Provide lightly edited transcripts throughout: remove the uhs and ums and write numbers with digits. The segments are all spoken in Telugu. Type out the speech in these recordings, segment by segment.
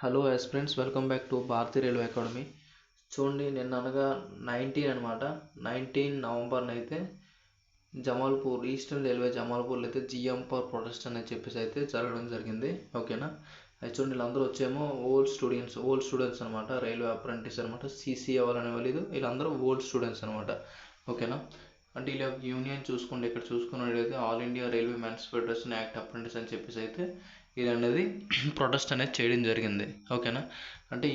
Hello friends, welcome back to Bharatiya railway academy. చూడండి, నిన్న అనగా 19 అనమాట. 19 నవంబర్న అయితే జమాల్పూర్ ఈస్టర్న్ రైల్వే జమాల్పూర్లో అయితే జిఎం పవర్ ప్రొటెస్ట్ అనేది చెప్పేసి అయితే జరగడం జరిగింది. ఓకేనా. అది చూడండి, వీళ్ళందరూ వచ్చేమో ఓల్డ్ స్టూడెంట్స్ అనమాట. రైల్వే అప్రెంటిస్ అనమాట. సీసీ అవ్వాలనే వాళ్ళు వీళ్ళందరూ ఓల్డ్ స్టూడెంట్స్ అనమాట. ఓకేనా. అంటే ఇలా యూనియన్ చూసుకోండి, ఇక్కడ చూసుకున్నట్లయితే all India railwaymen's federation act apprentice అని చెప్పేసి అయితే ఇది అనేది ప్రొటెస్ట్ అనేది చేయడం జరిగింది. ఓకేనా. అంటే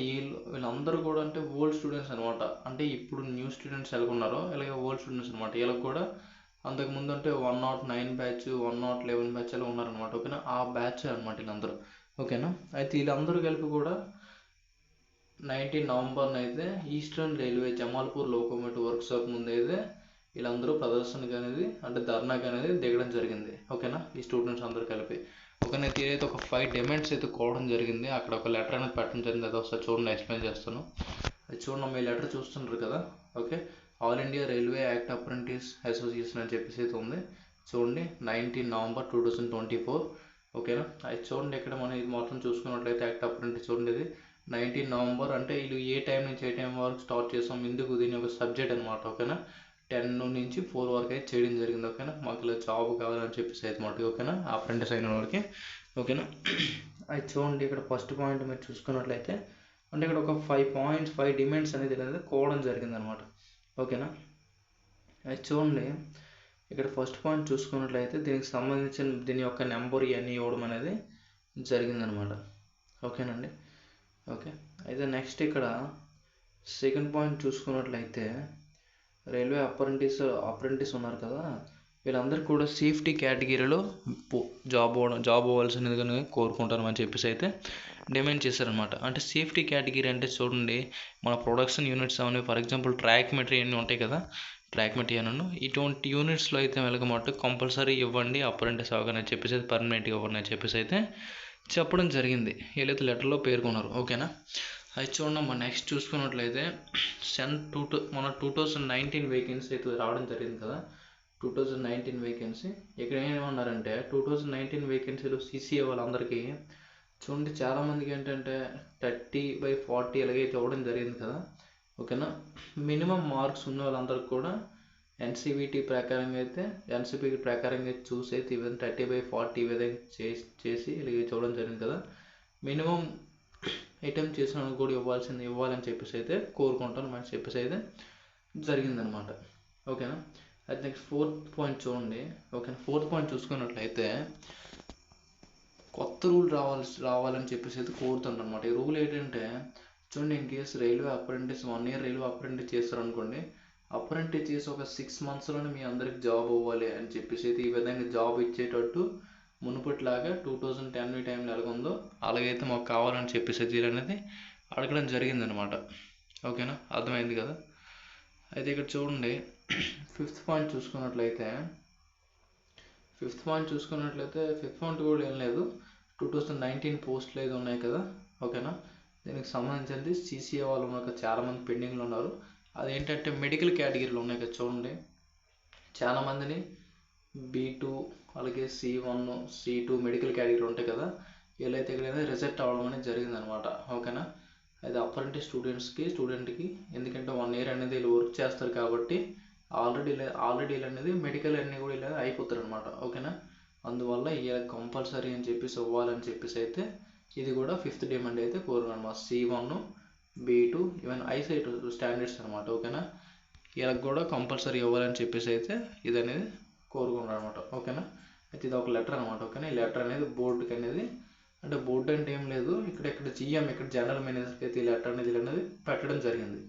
వీళ్ళందరూ కూడా అంటే ఓల్డ్ స్టూడెంట్స్ అనమాట. అంటే ఇప్పుడు న్యూ స్టూడెంట్స్ ఎలాగున్నారో ఇలాగే ఓల్డ్ స్టూడెంట్స్ అనమాట. వీళ్ళకి కూడా అంతకుముందు అంటే 109 బ్యాచ్ 111 బ్యాచ్ అలా ఉన్నారనమాట. ఓకేనా. ఆ బ్యాచ్ అనమాట వీళ్ళందరూ. ఓకేనా. అయితే వీళ్ళందరూ కలిపి కూడా 19 నవంబర్న అయితే eastern railway Jamalpur locomotive workshop ముందు అయితే వీళ్ళందరూ ప్రదర్శనకి అనేది అంటే ధర్నాకి అనేది దిగడం జరిగింది. ఓకేనా. ఈ స్టూడెంట్స్ అందరూ కలిపి ఓకేనా. అయితే ఒక 5 డిమాండ్స్ అయితే కోవడం జరిగింది. అక్కడ ఒక లెటర్ అనేది పెట్టడం జరిగింది. అది ఒకసారి చూడండి, ఎక్స్ప్లెయిన్ చేస్తాను. అది చూడండి, మీ లెటర్ చూస్తుంటారు కదా. Okay. All India railway act apprentice association అని చెప్పేసి అయితే ఉంది. చూడండి, 19 నవంబర్ 2024. ఓకేనా. అది చూడండి, ఇక్కడ మనం ఇది మొత్తం చూసుకున్నట్లయితే యాక్ట్ అప్రెంటిస్ చూడండి, ఇది 19 నవంబర్ అంటే వీళ్ళు ఏ టైం నుంచి ఏ టైం వరకు స్టార్ట్ చేస్తాం, ఎందుకు దీని ఒక సబ్జెక్ట్ అనమాట. ఓకేనా. 10 నుంచి 4 వరకు అయితే చేయడం జరిగింది. ఓకేనా. మాకు ఇలా జాబ్ కావాలని చెప్పేసి అయితే మాట. ఓకేనా. అప్రెంటిస్ అయిన వాళ్ళకి. ఓకేనా. అది చూడండి, ఇక్కడ ఫస్ట్ పాయింట్ మీరు చూసుకున్నట్లయితే అంటే ఇక్కడ ఒక 5 పాయింట్స్ 5 డిమాండ్స్ అనేది కోవడం జరిగింది అనమాట. ఓకేనా. అది చూడండి, ఇక్కడ ఫస్ట్ పాయింట్ చూసుకున్నట్లయితే దీనికి సంబంధించిన దీని యొక్క నెంబర్ ఇవన్నీ ఇవ్వడం అనేది జరిగిందనమాట. ఓకేనండి. ఓకే. అయితే నెక్స్ట్ ఇక్కడ సెకండ్ పాయింట్ చూసుకున్నట్లయితే రైల్వే అప్రెంటిస్ ఉన్నారు కదా, వీళ్ళందరికీ కూడా సేఫ్టీ కేటగిరీలో జాబ్ అవ్వాల్సినది కానీ కోరుకుంటాను అని చెప్పేసి అయితే డిమాండ్ చేశారనమాట. అంటే సేఫ్టీ కేటగిరీ అంటే చూడండి, మన ప్రొడక్షన్ యూనిట్స్ అవన్నీ ఫర్ ఎగ్జాంపుల్ ట్రాక్ మెటీరియల్ అన్నీ ఉంటాయి కదా, ట్రాక్ మెటీరియల్ ఇటువంటి యూనిట్స్లో అయితే వెళ్ళకమాట కంపల్సరీ ఇవ్వండి అప్రెంటిస్ అవగానే చెప్పేసి అయితే పర్మనెంట్గా ఇవ్వండి అని చెప్పేసి అయితే చెప్పడం జరిగింది. వీళ్ళైతే లెటర్లో పేర్కొన్నారు. ఓకేనా. అది చూడండి, మన నెక్స్ట్ చూసుకున్నట్లయితే మన 2019 వేకెన్సీ అయితే రావడం జరిగింది కదా. 2019 వేకెన్సీ ఇక్కడ ఏమన్నారంటే 2019 వేకెన్సీలో సీసీఏ వాళ్ళందరికీ చూడండి, చాలామందికి ఏంటంటే 30/40 ఎలాగైతే ఇవ్వడం జరిగింది కదా. ఓకేనా. మినిమం మార్క్స్ ఉన్న వాళ్ళందరికీ కూడా ఎన్సీబీటీ ప్రకారంగా అయితే చూసి అయితే ఈ విధంగా 30/40 ఈ విధంగా చేసి ఇలాగ చూడడం జరిగింది కదా. మినిమం అటెంప్ట్ చేసిన వాళ్ళకి కూడా ఇవ్వాలని చెప్పేసి అయితే కోరుకుంటాను అని చెప్పేసి అయితే జరిగిందనమాట. ఓకేనా. అది నెక్స్ట్ ఫోర్త్ పాయింట్ చూడండి. ఓకేనా. ఫోర్త్ పాయింట్ చూసుకున్నట్లయితే కొత్త రూల్ రావాలని చెప్పేసి అయితే కోరుతుంటారు అనమాట. ఈ రూల్ ఏంటంటే చూడండి, in case railway apprentice 1 year railway apprentice చేస్తారనుకోండి, అప్రెంటిస్ చేసి ఒక 6 monthsలోనే మీ అందరికి జాబ్ అవ్వాలి అని చెప్పేసి అయితే ఈ విధంగా జాబ్ ఇచ్చేటట్టు మునుపటిలాగా 2010 టైంలో ఎలాగుందో అలాగైతే మాకు కావాలని చెప్పేసి అయితే అనేది అడగడం జరిగిందనమాట. ఓకేనా. అర్థమైంది కదా. అయితే ఇక్కడ చూడండి, ఫిఫ్త్ పాయింట్ చూసుకున్నట్లయితే ఫిఫ్త్ పాయింట్ కూడా ఏం లేదు, 2019 పోస్టులు అయితే ఉన్నాయి కదా. ఓకేనా. దీనికి సంబంధించింది సీసీఏ వాళ్ళు ఉన్నారు, చాలామంది పెండింగ్లో ఉన్నారు. అదేంటంటే మెడికల్ కేటగిరీలో ఉన్నాయి కదా. చూడండి, చాలామందిని B2 అలాగే C1 C2 మెడికల్ కేటగిరీ ఉంటాయి కదా, వీళ్ళైతే ఇక్కడ రిజెక్ట్ అవ్వడం అనేది జరిగిందనమాట. ఓకేనా. అది అప్రెంటిస్ స్టూడెంట్కి ఎందుకంటే 1 year అనేది వీళ్ళు వర్క్ చేస్తారు కాబట్టి ఆల్రెడీ అనేది మెడికల్ అన్నీ కూడా ఇలా అయిపోతారు అనమాట. ఓకేనా. అందువల్ల ఇలా కంపల్సరీ అని చెప్పేసి ఇవ్వాలని చెప్పేసి అయితే ఇది కూడా 5th డిమాండ్ అయితే కోరుకున్నమాట. C1 B2 even eyesight standards అనమాట. ఓకేనా. వీళ్ళకి కూడా కంపల్సరీ ఇవ్వాలని చెప్పేసి అయితే ఇది అనేది కోరుకున్నారు అనమాట. ఓకేనా. అయితే ఇది ఒక లెటర్ అనమాట. ఓకేనా. ఈ లెటర్ అనేది బోర్డుకి అనేది అంటే బోర్డు అంటే ఏం లేదు, ఇక్కడ జిఎం ఇక్కడ జనరల్ మేనేజర్కి అయితే ఈ లెటర్ అనేది పెట్టడం జరిగింది.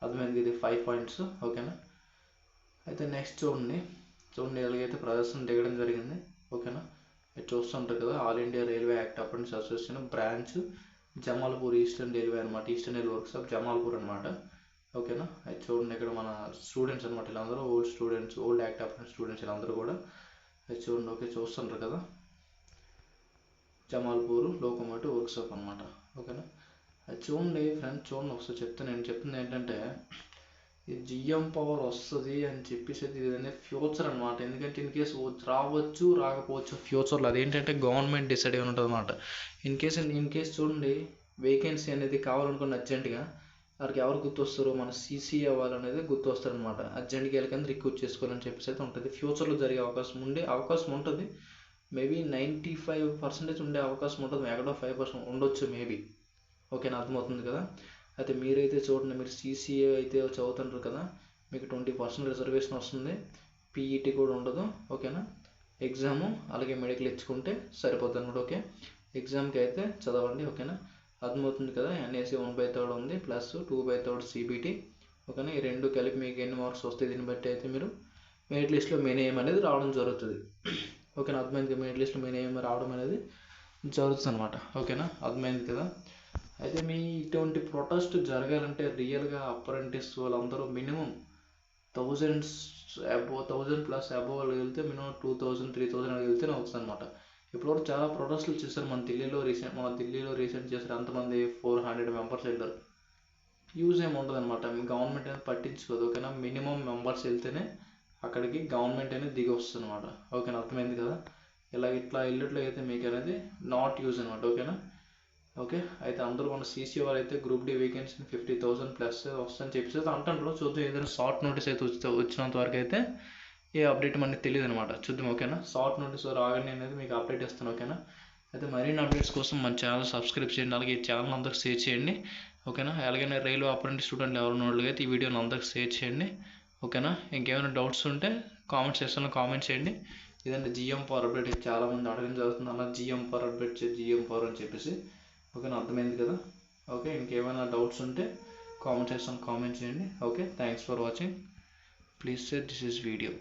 అర్థమైంది. ఇది 5 points. ఓకేనా. అయితే నెక్స్ట్ చూడండి, ఎలాగైతే ప్రదర్శన దిగడం జరిగింది. ఓకేనా. ఇది చూస్తుంటారు కదా, all India railway act apprentice association branch Jamalpur eastern railway అనమాట. ఈస్టర్న్ రైల్వే వర్క్షాప్ జమాల్పూర్ అనమాట. ఓకేనా. అది చూడండి, ఇక్కడ మన స్టూడెంట్స్ అనమాట. వీళ్ళందరూ ఓల్డ్ యాక్ట్ అప్రెంటిస్ స్టూడెంట్స్ వీళ్ళందరూ కూడా. అది చూడండి. ఓకే, చూస్తుంటారు కదా, జమాల్పూర్ లోకోమోటివ్ వర్క్షాప్ అనమాట. ఓకేనా. అది చూడండి ఫ్రెండ్స్, చూడండి ఒకసారి నేను చెప్తుంది ఏంటంటే ఈ జిఎం పవర్ వస్తుంది అని చెప్పేసి ఇది అనేది ఫ్యూచర్ అనమాట. ఎందుకంటే ఇన్ కేసు రావచ్చు రాకపోవచ్చు ఫ్యూచర్లో, అదేంటంటే గవర్నమెంట్ డిసైడ్ అయి ఉంటుంది అనమాట. ఇన్ కేసు చూడండి, వేకెన్సీ అనేది కావాలనుకున్న అర్జెంటుగా వారికి ఎవరు గుర్తొస్తారు, మన సీసీ అవ్వాలనేది గుర్తొస్తారు అనమాట. అర్జెంట్గా వెళ్ళకని రిక్రూట్ చేసుకోవాలని చెప్పేసి అయితే ఉంటుంది. ఫ్యూచర్లో జరిగే అవకాశం ఉంటుంది. మేబీ 95% ఉండే అవకాశం ఉంటుంది, ఎక్కడో 5% ఉండొచ్చు మేబీ. ఓకేనా, అర్థమవుతుంది కదా. అయితే మీరైతే చూడండి, మీరు సీసీఏ అయితే చదువుతుంటారు కదా, మీకు 20% రిజర్వేషన్ వస్తుంది, పీఈటీ కూడా ఉండదు. ఓకేనా, ఎగ్జాము అలాగే మెడికల్ ఇచ్చుకుంటే సరిపోతుంది అనమాట. ఓకే, ఎగ్జామ్కి అయితే చదవండి. ఓకేనా, అర్థమవుతుంది కదా. ఎన్ఏసీ 1/3 ఉంది, ప్లస్ 2/3 సిబిటీ. ఓకేనా, ఈ రెండు కలిపి మీకు ఎన్ని మార్క్స్ వస్తాయి, దీన్ని బట్టి అయితే మీరు మెరిట్ లిస్ట్లో మెయిన్ ఏం అనేది రావడం జరుగుతుంది. ఓకేనా, అర్థమైంది కదా. మెరిట్ లిస్ట్లో మెయిన్ ఏం రావడం అనేది జరుగుతుంది అనమాట. ఓకేనా, అర్థమైంది కదా. అయితే మీ ఇటువంటి ప్రొటెస్ట్ జరగాలంటే రియల్గా అప్రెంటిస్ వాళ్ళందరూ మినిమం 1000+ అబోవ్ వెళ్తే మినిమం 2000-3000 వెళ్తేనే అవుతుంది అనమాట. ఇప్పటివరకు చాలా ప్రొటెస్టులు చేశారు మన ఢిల్లీలో రీసెంట్ చేశారు. అంతమంది 400 మెంబర్స్ వెళ్ళారు. యూజ్ ఏమి ఉండదు అనమాట, గవర్నమెంట్ అనేది పట్టించుకోదు. ఓకేనా, మినిమం మెంబర్స్ వెళ్తేనే అక్కడికి గవర్నమెంట్ అనేది దిగి వస్తుంది అనమాట. ఓకేనా, అర్థమైంది కదా. ఇట్లా వెళ్ళట్లో అయితే మీకు అనేది నాట్ యూజ్ అనమాట. ఓకేనా. ఓకే, అయితే అందరూ మన సీసీ వారు అయితే గ్రూప్ డి వేకెన్సీ 50,000+ వస్తుందని చెప్పేసి అయితే అంటారు. చూద్దాం, ఏదైనా షార్ట్ నోటీస్ అయితే వచ్చినంత వరకు అయితే ఏ అప్డేట్ మనకి తెలియదు అనమాట. చూద్దాం. ఓకేనా, షార్ట్ నోటీస్ రాగానే అనేది మీకు అప్డేట్ ఇస్తాను. ఓకేనా, అయితే మరిన్ని అప్డేట్స్ కోసం మన ఛానల్ సబ్స్క్రైబ్ చేయండి, అలాగే ఈ ఛానల్ అందరికి షేర్ చేయండి. ఓకేనా, అలాగే రైల్వే అప్రెంటిస్ స్టూడెంట్లు ఎవరు అయితే ఈ వీడియోని అందరికి షేర్ చేయండి. ఓకేనా, ఇంకేమైనా డౌట్స్ ఉంటే కామెంట్ సెక్షన్లో కామెంట్ చేయండి. ఇదంటే జిఎం పవర్ అప్డేట్ చాలామంది అడగడం జరుగుతుంది, అలా GM power update GM power అని చెప్పేసి. ఓకేనా, అర్థమైంది కదా. ఓకే, ఇంకేమైనా డౌట్స్ ఉంటే కామెంట్ సెక్షన్లో కామెంట్ చేయండి. Okay, thanks for watching. Please share this is video.